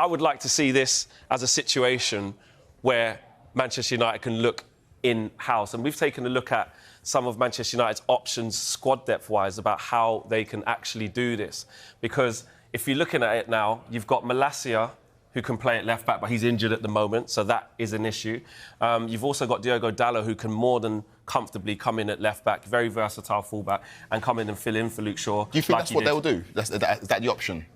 I would like to see this as a situation where Manchester United can look in-house. And we've taken a look at some of Manchester United's options, squad depth-wise, about how they can actually do this. Because if you're looking at it now, you've got Malacia, who can play at left-back, but he's injured at the moment, so that is an issue. You've also got Diogo Dalot, who can more than comfortably come in at left-back, very versatile full-back, and come in and fill in for Luke Shaw. Do you think that's what they'll do? Is that the option?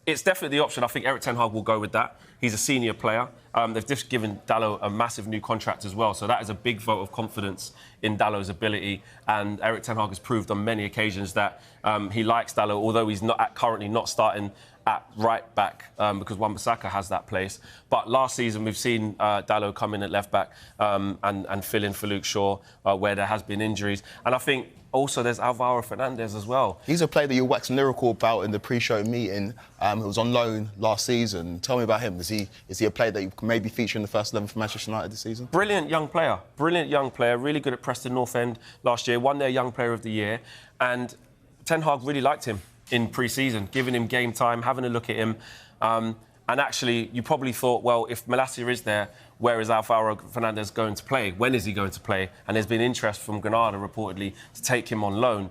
It's definitely the option. I think Erik ten Hag will go with that. He's a senior player. They've just given Dalot a massive new contract as well, so that is a big vote of confidence in Dalot's ability. And Erik ten Hag has proved on many occasions that he likes Dalot, although he's currently not starting at right back because Wan-Bissaka has that place. But last season we've seen Dalot come in at left back and fill in for Luke Shaw where there has been injuries. And I think also there's Alvaro Fernandez as well. He's a player that you waxed lyrical about in the pre-show meeting. He was on loan last season. Tell me about him. Is he a player that you can maybe feature in the first 11 for Manchester United this season? Brilliant young player. Brilliant young player. Really good at Preston North End last year. Won their Young Player of the Year. And Ten Hag really liked him in pre-season, giving him game time, having a look at him. And actually, you probably thought, well, if Malacia is there, where is Alvaro Fernandez going to play? When is he going to play? And there's been interest from Granada, reportedly, to take him on loan.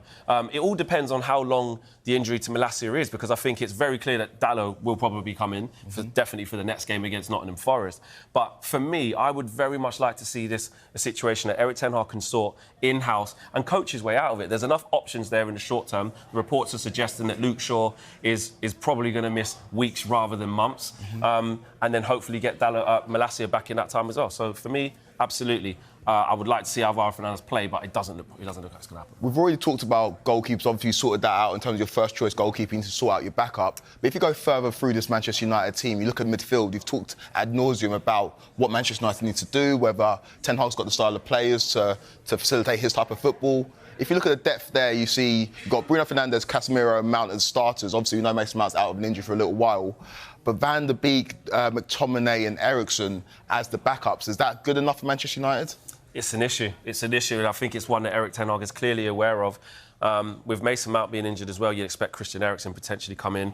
It all depends on how long the injury to Malacia is, because I think it's very clear that Dalot will probably come in, definitely for the next game against Nottingham Forest. But for me, I would very much like to see this a situation that Erik ten Hag can sort in-house and coach his way out of it. There's enough options there in the short term. The reports are suggesting that Luke Shaw is probably going to miss weeks rather than months, and then hopefully get Malacia back in that time as well. So for me, absolutely. I would like to see Alvaro Fernandez play, but it doesn't look like it's going to happen. We've already talked about goalkeepers. Obviously, you sorted that out in terms of your first choice goalkeeping to sort out your backup. But if you go further through this Manchester United team, you look at midfield, you've talked ad nauseum about what Manchester United need to do, whether Ten Hag's got the style of players to facilitate his type of football. If you look at the depth there, you see you've got Bruno Fernandes, Casemiro and Mount as starters. Obviously, we know Mason Mount's out of an injury for a little while. But Van der Beek, McTominay and Eriksen as the backups, is that good enough for Manchester United? It's an issue. It's an issue, and I think it's one that Erik ten Hag is clearly aware of. With Mason Mount being injured as well, you'd expect Christian Eriksen potentially come in.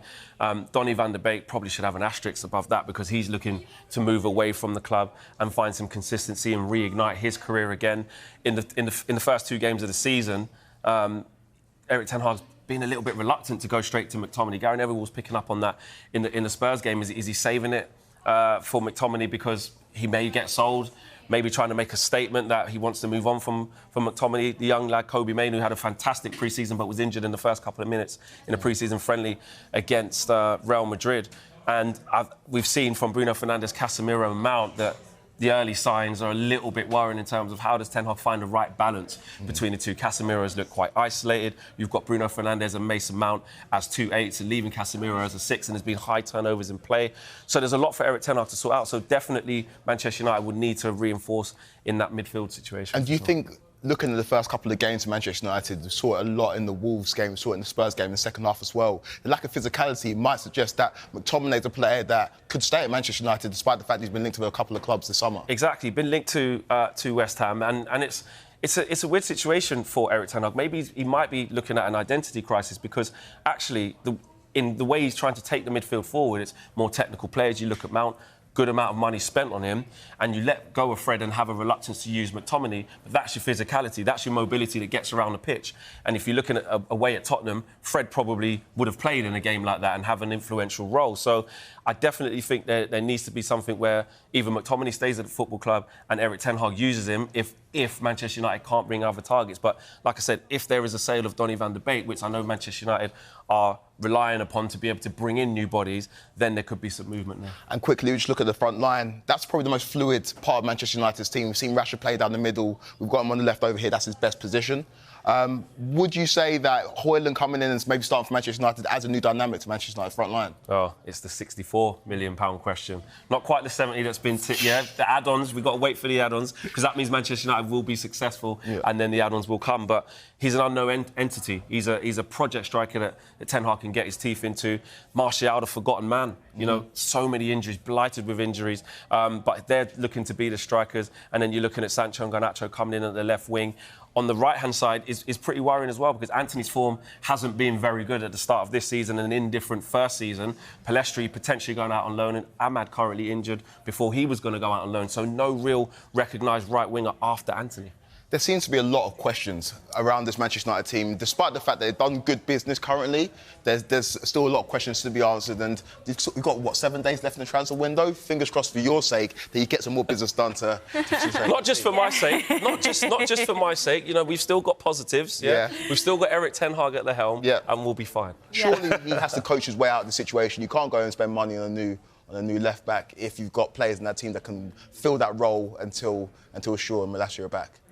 Donny van der Beek probably should have an asterisk above that because he's looking to move away from the club and find some consistency and reignite his career again. In the first two games of the season, Erik ten Hag's been a little bit reluctant to go straight to McTominay. Gary Neville was picking up on that in the Spurs game. Is he saving it for McTominay because he may get sold? Maybe trying to make a statement that he wants to move on from McTominay. The young lad, Kobbie Mainoo, had a fantastic pre-season but was injured in the first couple of minutes in a pre-season friendly against Real Madrid. And we've seen from Bruno Fernandes, Casemiro and Mount that the early signs are a little bit worrying in terms of how does Ten Hag find the right balance between the two. Casemiro's looked quite isolated. You've got Bruno Fernandes and Mason Mount as 2 8s and leaving Casemiro as a 6, and there's been high turnovers in play. So there's a lot for Erik ten Hag to sort out. So definitely Manchester United would need to reinforce in that midfield situation. And do you think, looking at the first couple of games of Manchester United, we saw it a lot in the Wolves game, we saw it in the Spurs game in the second half as well. The lack of physicality might suggest that McTominay's a player that could stay at Manchester United despite the fact he's been linked with a couple of clubs this summer. Exactly, been linked to West Ham, and it's a weird situation for Erik ten Hag. Maybe he might be looking at an identity crisis because actually in the way he's trying to take the midfield forward, it's more technical players. You look at Mount, good amount of money spent on him, and you let go of Fred and have a reluctance to use McTominay, but that's your physicality, that's your mobility that gets around the pitch. And if you're looking at away at Tottenham, Fred probably would have played in a game like that and have an influential role. So I definitely think there needs to be something where either McTominay stays at the football club and Erik ten Hag uses him if Manchester United can't bring other targets. But like I said, if there is a sale of Donny van der Beek, which I know Manchester United are relying upon to be able to bring in new bodies, then there could be some movement there. And quickly, we just look at the front line. That's probably the most fluid part of Manchester United's team. We've seen Rashford play down the middle. We've got him on the left over here. That's his best position. Would you say that Højlund coming in and maybe starting for Manchester United adds a new dynamic to Manchester United front line? Oh, it's the £64 million question. Not quite the 70 that's been... the add-ons, we've got to wait for the add-ons, because that means Manchester United will be successful, and then the add-ons will come. But he's an unknown entity. He's a project striker that Ten Hag can get his teeth into. Martial, the forgotten man. You know, so many injuries, blighted with injuries. But they're looking to be the strikers. And then you're looking at Sancho and Garnacho coming in at the left wing. on the right-hand side is pretty worrying as well, because Anthony's form hasn't been very good at the start of this season, and an indifferent first season. Pellistri potentially going out on loan, and Ahmad currently injured before he was going to go out on loan. So no real recognised right winger after Anthony. There seems to be a lot of questions around this Manchester United team. Despite the fact that they've done good business currently, there's still a lot of questions to be answered. And we've got, what, 7 days left in the transfer window? Fingers crossed for your sake that you get some more business done to Not just for my sake. Not just for my sake. You know, we've still got positives. Yeah. We've still got Erik ten Hag at the helm. Yeah. And we'll be fine. Surely he has to coach his way out of the situation. You can't go and spend money on a new left back if you've got players in that team that can fill that role until Shaw and Malacia are back.